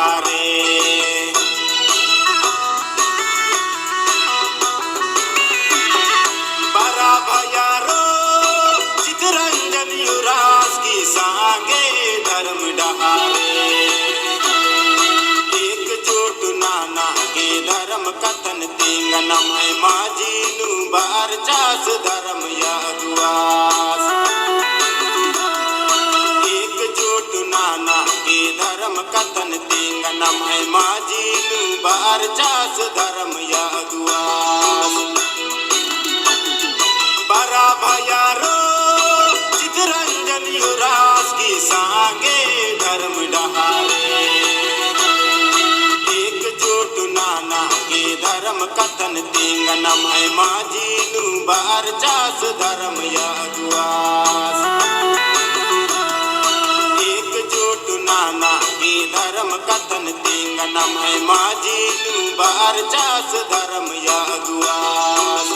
डहारे बरा भयारो चितरंजन युवराज की सांगे धर्म डहारे एकजुट नाना के धर्म कथन तिंगनम है माझीनु बार चास धर्म यदुआस एकजुट नाना के धर्म कथन तिंगनम है माझीनु बार चास धर्म यदुआस बरा भयारो चितरंजन युवराज की सांगे धर्म डहारे एकजुट नाना के धर्म कथन तिंगनम है माझीनु बार चास धर्म यदुआस एकजुट नाना के धर्म कथन तिंगनम है माझीनु बार चास धर्म यदुआस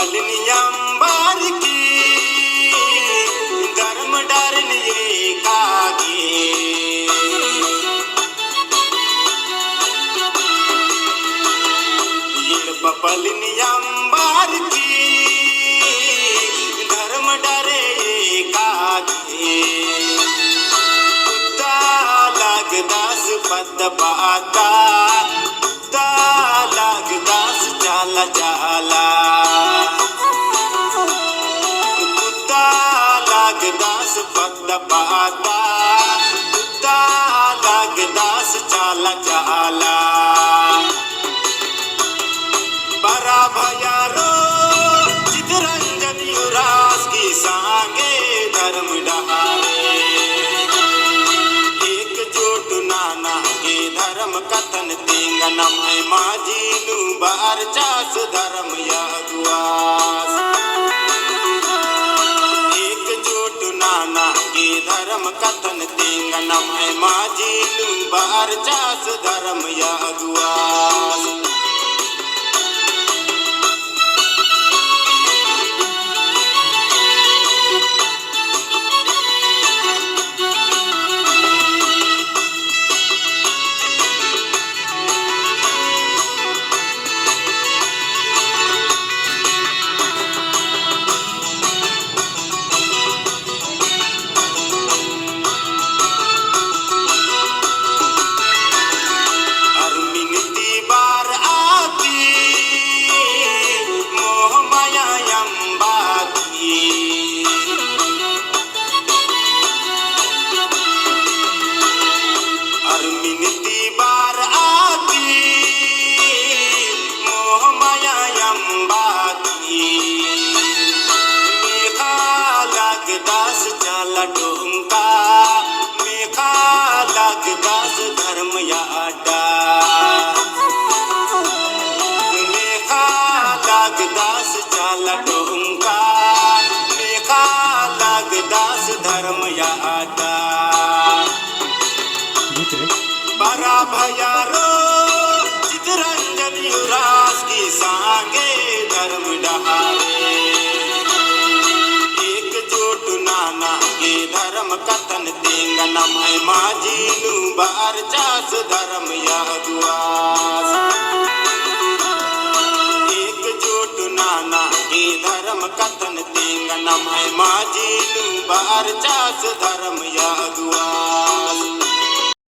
पलनियंबर की धर्म डरनिए कागे पलनियंबर की धर्म डरे कागे कुत्ता लगदास पद पाता कुत्ता लगदास जाला जाला लगदास पद पाता कुत्ता लगदास चाला चाला बरा भयारो चितरंजन युवराज की सांगे धर्म डहारे एकजुट नाना के धर्म कथन तिंगनम है माझीनु बार चास धर्म यदुआस नाना के धर्म कथन तिंगनम है माझीनु बार चास धर्म यदुआस लगदास मेघा लगदास धर्म याडा मेघा लगदास चाला डोंका मेघा लगदास धर्म याडा बरा भयारो चितरंजन युवराज की सांगे धर्म डहारे एकजुट नाना के धर्म कथन तिंगनम है माझीनु बार चास धर्म यदुआस एकजुट नाना के धर्म कथन तिंगनम है माझीनु बार चास धर्म यदुआस